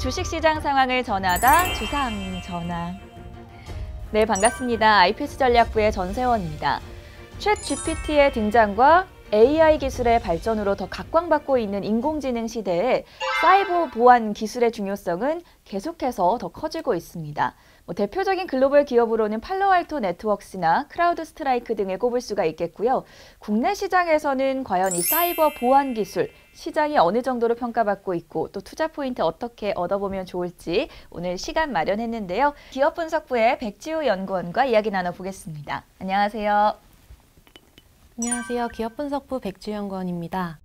주식시장 상황을 전하다 주상 전화. 네, 반갑습니다. IPS 전략부의 전세원입니다. 챗 GPT의 등장과 AI 기술의 발전으로 더 각광받고 있는 인공지능 시대에 사이버 보안 기술의 중요성은 계속해서 더 커지고 있습니다. 대표적인 글로벌 기업으로는 팔로알토 네트워크스나 크라우드 스트라이크 등을 꼽을 수가 있겠고요. 국내 시장에서는 과연 이 사이버 보안 기술, 시장이 어느 정도로 평가받고 있고 또 투자 포인트 어떻게 얻어보면 좋을지 오늘 시간 마련했는데요. 기업분석부의 백지우 연구원과 이야기 나눠보겠습니다. 안녕하세요. 안녕하세요. 기업분석부 백지우 연구원입니다.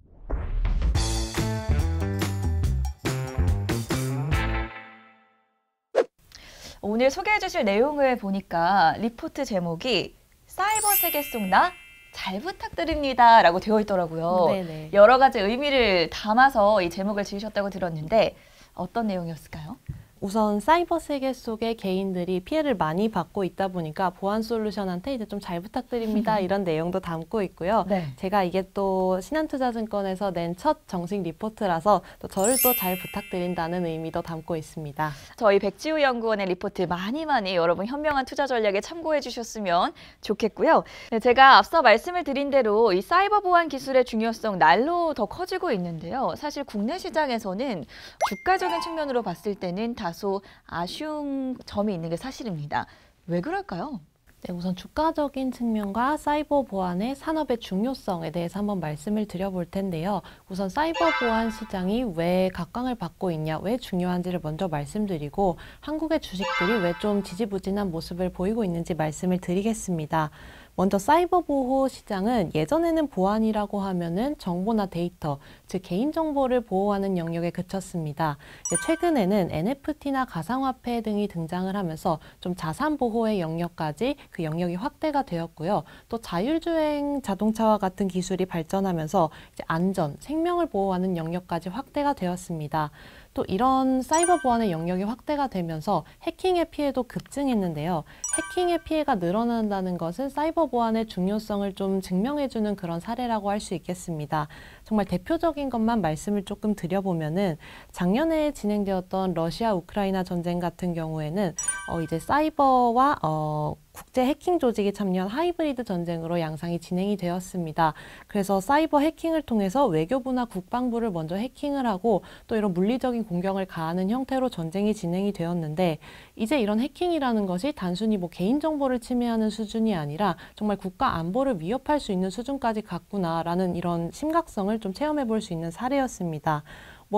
오늘 소개해 주실 내용을 보니까 리포트 제목이 사이버 세계 속 나 잘 부탁드립니다 라고 되어 있더라고요. 네네. 여러 가지 의미를 담아서 이 제목을 지으셨다고 들었는데 어떤 내용이었을까요? 우선 사이버 세계 속에 개인들이 피해를 많이 받고 있다 보니까 보안 솔루션한테 이제 좀 잘 부탁드립니다. 이런 내용도 담고 있고요. 네. 제가 이게 또 신한투자증권에서 낸 첫 정식 리포트라서 또 저를 또 잘 부탁드린다는 의미도 담고 있습니다. 저희 백지우 연구원의 리포트 많이 여러분 현명한 투자 전략에 참고해 주셨으면 좋겠고요. 네, 제가 앞서 말씀을 드린 대로 이 사이버 보안 기술의 중요성 날로 더 커지고 있는데요. 사실 국내 시장에서는 주가적인 측면으로 봤을 때는 다소 아쉬운 점이 있는 게 사실입니다. 왜 그럴까요? 네, 우선 주가적인 측면과 사이버 보안의 산업의 중요성에 대해서 한번 말씀을 드려볼 텐데요. 우선 사이버 보안 시장이 왜 각광을 받고 있냐, 왜 중요한지를 먼저 말씀드리고 한국의 주식들이 왜 좀 지지부진한 모습을 보이고 있는지 말씀을 드리겠습니다. 먼저 사이버 보호 시장은 예전에는 보안이라고 하면은 정보나 데이터, 즉 개인정보를 보호하는 영역에 그쳤습니다. 최근에는 NFT나 가상화폐 등이 등장을 하면서 좀 자산 보호의 영역까지 그 영역이 확대가 되었고요. 또 자율주행 자동차와 같은 기술이 발전하면서 이제 안전, 생명을 보호하는 영역까지 확대가 되었습니다. 또 이런 사이버 보안의 영역이 확대가 되면서 해킹의 피해도 급증했는데요. 해킹의 피해가 늘어난다는 것은 사이버 보안의 중요성을 좀 증명해주는 그런 사례라고 할 수 있겠습니다. 정말 대표적인 것만 말씀을 조금 드려보면은 작년에 진행되었던 러시아 우크라이나 전쟁 같은 경우에는 이제 사이버와 국제 해킹 조직이 참여한 하이브리드 전쟁으로 양상이 진행이 되었습니다. 그래서 사이버 해킹을 통해서 외교부나 국방부를 먼저 해킹을 하고 또 이런 물리적인 공격을 가하는 형태로 전쟁이 진행이 되었는데 이제 이런 해킹이라는 것이 단순히 개인정보를 침해하는 수준이 아니라 정말 국가 안보를 위협할 수 있는 수준까지 갔구나라는 이런 심각성을 좀 체험해 볼 수 있는 사례였습니다.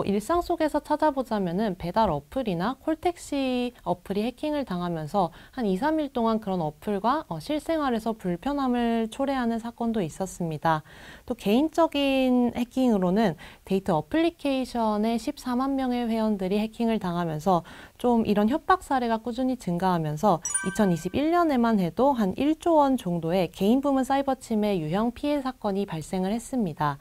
일상 속에서 찾아보자면은 배달 어플이나 콜택시 어플이 해킹을 당하면서 한 2, 3일 동안 그런 어플과 실생활에서 불편함을 초래하는 사건도 있었습니다. 또 개인적인 해킹으로는 데이트 어플리케이션의 14만 명의 회원들이 해킹을 당하면서 좀 이런 협박 사례가 꾸준히 증가하면서 2021년에만 해도 한 1조 원 정도의 개인 부문 사이버 침해 유형 피해 사건이 발생을 했습니다.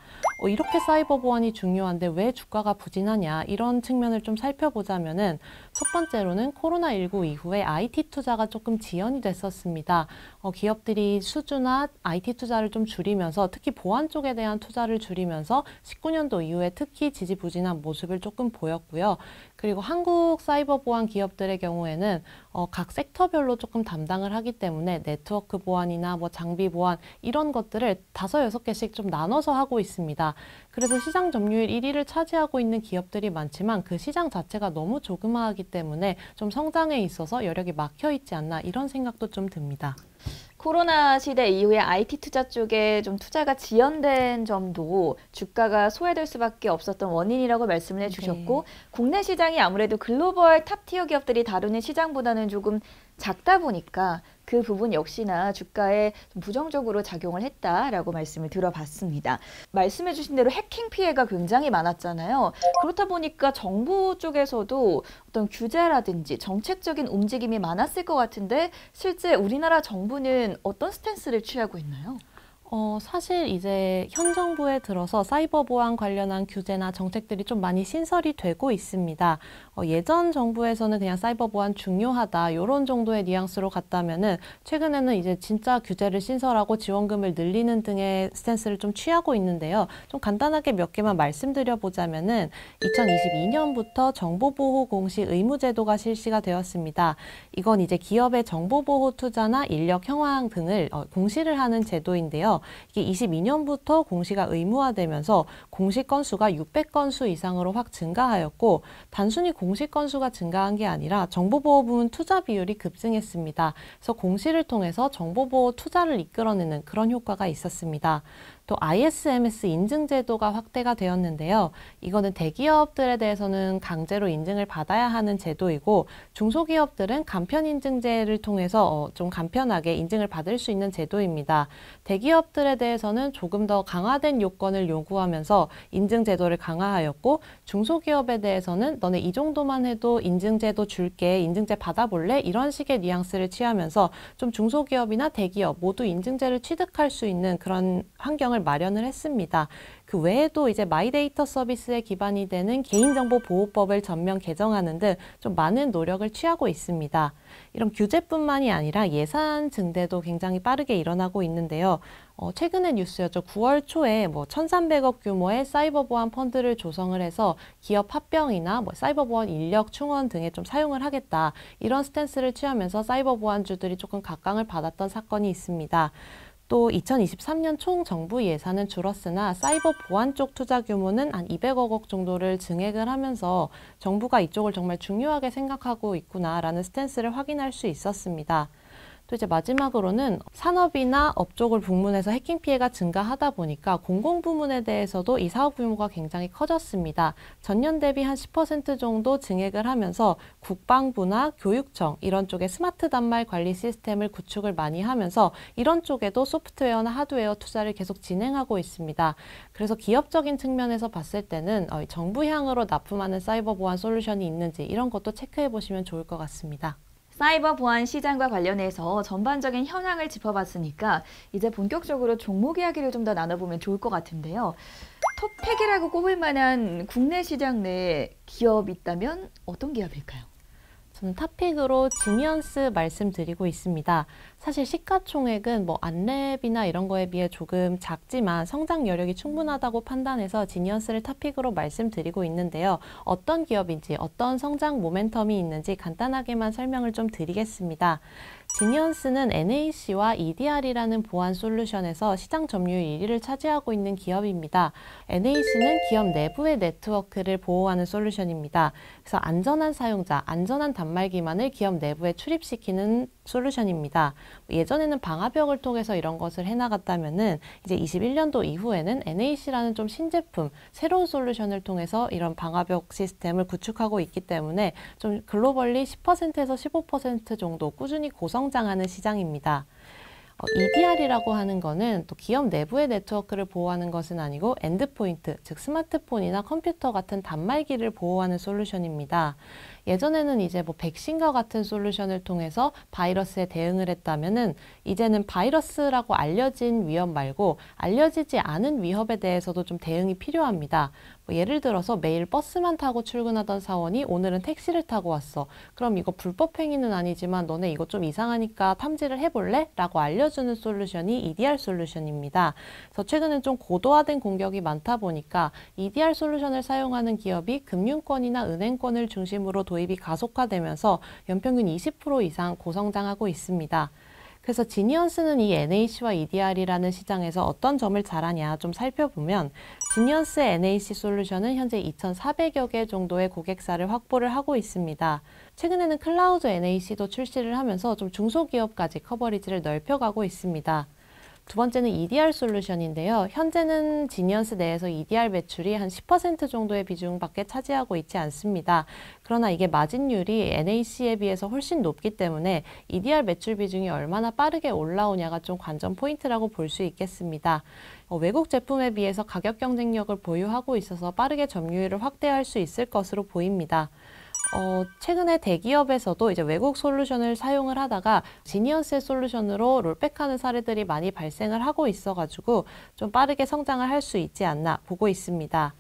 이렇게 사이버 보안이 중요한데 왜 주가가 부진하냐 이런 측면을 좀 살펴보자면은 첫 번째로는 코로나19 이후에 IT 투자가 조금 지연이 됐었습니다. 기업들이 수주나 IT 투자를 좀 줄이면서 특히 보안 쪽에 대한 투자를 줄이면서 19년도 이후에 특히 지지부진한 모습을 조금 보였고요. 그리고 한국 사이버 보안 기업들의 경우에는 각 섹터별로 조금 담당을 하기 때문에 네트워크 보안이나 장비 보안 이런 것들을 5, 6개씩 좀 나눠서 하고 있습니다. 그래서 시장 점유율 1위를 차지하고 있는 기업들이 많지만 그 시장 자체가 너무 조그마하기 때문에 좀 성장에 있어서 여력이 막혀 있지 않나 이런 생각도 좀 듭니다. 코로나 시대 이후에 IT 투자 쪽에 좀 투자가 지연된 점도 주가가 소외될 수밖에 없었던 원인이라고 말씀을 해주셨고 네. 국내 시장이 아무래도 글로벌 탑티어 기업들이 다루는 시장보다는 조금 작다 보니까 그 부분 역시나 주가에 좀 부정적으로 작용을 했다라고 말씀을 들어봤습니다. 말씀해 주신 대로 해킹 피해가 굉장히 많았잖아요. 그렇다 보니까 정부 쪽에서도 어떤 규제라든지 정책적인 움직임이 많았을 것 같은데 실제 우리나라 정부는 어떤 스탠스를 취하고 있나요? 사실 이제 현 정부에 들어서 사이버 보안 관련한 규제나 정책들이 좀 많이 신설이 되고 있습니다. 예전 정부에서는 그냥 사이버 보안 중요하다 이런 정도의 뉘앙스로 갔다면은 최근에는 이제 진짜 규제를 신설하고 지원금을 늘리는 등의 스탠스를 좀 취하고 있는데요. 좀 간단하게 몇 개만 말씀드려 보자면은 2022년부터 정보보호 공시 의무 제도가 실시가 되었습니다. 이건 이제 기업의 정보보호 투자나 인력 형황 등을 공시를 하는 제도인데요. 이게 22년부터 공시가 의무화되면서 공시 건수가 600건수 이상으로 확 증가하였고 단순히 공시 건수가 증가한 게 아니라 정보보호 부문 투자 비율이 급증했습니다. 그래서 공시를 통해서 정보보호 투자를 이끌어내는 그런 효과가 있었습니다. 또 ISMS 인증 제도가 확대가 되었는데요. 이거는 대기업들에 대해서는 강제로 인증을 받아야 하는 제도이고 중소기업들은 간편 인증제를 통해서 좀 간편하게 인증을 받을 수 있는 제도입니다. 대기업들에 대해서는 조금 더 강화된 요건을 요구하면서 인증 제도를 강화하였고 중소기업에 대해서는 너네 이 정도만 해도 인증제도 줄게, 인증제 받아볼래? 이런 식의 뉘앙스를 취하면서 좀 중소기업이나 대기업 모두 인증제를 취득할 수 있는 그런 환경을 마련을 했습니다. 그 외에도 이제 마이데이터 서비스에 기반이 되는 개인정보보호법을 전면 개정하는 등 좀 많은 노력을 취하고 있습니다. 이런 규제뿐만이 아니라 예산 증대도 굉장히 빠르게 일어나고 있는데요. 최근의 뉴스였죠. 9월 초에 1,300억 규모의 사이버 보안 펀드를 조성을 해서 기업 합병이나 사이버 보안 인력 충원 등에 좀 사용을 하겠다. 이런 스탠스를 취하면서 사이버 보안주들이 조금 각광을 받았던 사건이 있습니다. 또 2023년 총 정부 예산은 줄었으나 사이버 보안 쪽 투자 규모는 한 200억 원 정도를 증액을 하면서 정부가 이쪽을 정말 중요하게 생각하고 있구나라는 스탠스를 확인할 수 있었습니다. 또 이제 마지막으로는 산업이나 업종을 방문해서 해킹 피해가 증가하다 보니까 공공부문에 대해서도 이 사업 규모가 굉장히 커졌습니다. 전년 대비 한 10% 정도 증액을 하면서 국방부나 교육청 이런 쪽에 스마트 단말 관리 시스템을 구축을 많이 하면서 이런 쪽에도 소프트웨어나 하드웨어 투자를 계속 진행하고 있습니다. 그래서 기업적인 측면에서 봤을 때는 정부 향으로 납품하는 사이버 보안 솔루션이 있는지 이런 것도 체크해 보시면 좋을 것 같습니다. 사이버 보안 시장과 관련해서 전반적인 현황을 짚어봤으니까 이제 본격적으로 종목 이야기를 좀 더 나눠보면 좋을 것 같은데요. 톱픽이라고 꼽을 만한 국내 시장 내 기업이 있다면 어떤 기업일까요? 저는 탑픽으로 지니언스 말씀드리고 있습니다. 사실 시가총액은 안랩이나 이런 거에 비해 조금 작지만 성장 여력이 충분하다고 판단해서 지니언스를 탑픽으로 말씀드리고 있는데요. 어떤 기업인지 어떤 성장 모멘텀이 있는지 간단하게만 설명을 좀 드리겠습니다. 지니언스는 NAC와 EDR이라는 보안 솔루션에서 시장 점유율 1위를 차지하고 있는 기업입니다. NAC는 기업 내부의 네트워크를 보호하는 솔루션입니다. 그래서 안전한 사용자, 안전한 단말 기반을 기업 내부에 출입시키는 솔루션입니다. 예전에는 방화벽을 통해서 이런 것을 해나갔다면은 이제 21년도 이후에는 NAC라는 좀 신제품, 새로운 솔루션을 통해서 이런 방화벽 시스템을 구축하고 있기 때문에 좀 글로벌리 10%에서 15% 정도 꾸준히 고성장하는 시장입니다. EDR이라고 하는 거는 또 기업 내부의 네트워크를 보호하는 것은 아니고 엔드포인트, 즉 스마트폰이나 컴퓨터 같은 단말기를 보호하는 솔루션입니다. 예전에는 이제 백신과 같은 솔루션을 통해서 바이러스에 대응을 했다면은 이제는 바이러스라고 알려진 위협 말고 알려지지 않은 위협에 대해서도 좀 대응이 필요합니다. 예를 들어서 매일 버스만 타고 출근하던 사원이 오늘은 택시를 타고 왔어. 그럼 이거 불법 행위는 아니지만 너네 이거 좀 이상하니까 탐지를 해볼래? 라고 알려주는 솔루션이 EDR 솔루션입니다. 그래서 최근엔 좀 고도화된 공격이 많다 보니까 EDR 솔루션을 사용하는 기업이 금융권이나 은행권을 중심으로 도입이 가속화되면서 연평균 20% 이상 고성장하고 있습니다. 그래서 지니언스는 이 NAC와 EDR이라는 시장에서 어떤 점을 잘하냐 좀 살펴보면 지니언스의 NAC 솔루션은 현재 2,400여 개 정도의 고객사를 확보를 하고 있습니다. 최근에는 클라우드 NAC도 출시를 하면서 좀 중소기업까지 커버리지를 넓혀가고 있습니다. 두 번째는 EDR 솔루션인데요. 현재는 지니언스 내에서 EDR 매출이 한 10% 정도의 비중밖에 차지하고 있지 않습니다. 그러나 이게 마진율이 NAC에 비해서 훨씬 높기 때문에 EDR 매출 비중이 얼마나 빠르게 올라오냐가 좀 관전 포인트라고 볼 수 있겠습니다. 외국 제품에 비해서 가격 경쟁력을 보유하고 있어서 빠르게 점유율을 확대할 수 있을 것으로 보입니다. 최근에 대기업에서도 이제 외국 솔루션을 사용을 하다가 지니언스의 솔루션으로 롤백하는 사례들이 많이 발생을 하고 있어가지고 좀 빠르게 성장을 할 수 있지 않나 보고 있습니다.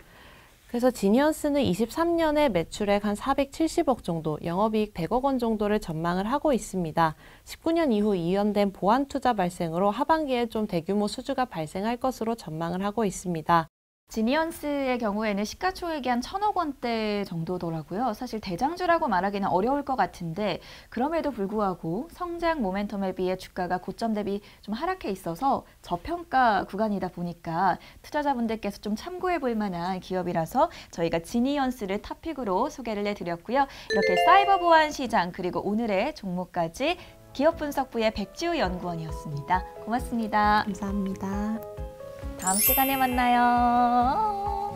그래서 지니언스는 23년에 매출액 한 470억 정도, 영업이익 100억 원 정도를 전망을 하고 있습니다. 19년 이후 이연된 보안 투자 발생으로 하반기에 좀 대규모 수주가 발생할 것으로 전망을 하고 있습니다. 지니언스의 경우에는 시가총액이 한 1,000억 원대 정도더라고요. 사실 대장주라고 말하기는 어려울 것 같은데 그럼에도 불구하고 성장 모멘텀에 비해 주가가 고점 대비 좀 하락해 있어서 저평가 구간이다 보니까 투자자분들께서 좀 참고해 볼 만한 기업이라서 저희가 지니언스를 탑픽으로 소개를 해드렸고요. 이렇게 사이버 보안 시장 그리고 오늘의 종목까지 기업 분석부의 백지우 연구원이었습니다. 고맙습니다. 감사합니다. 다음 시간에 만나요.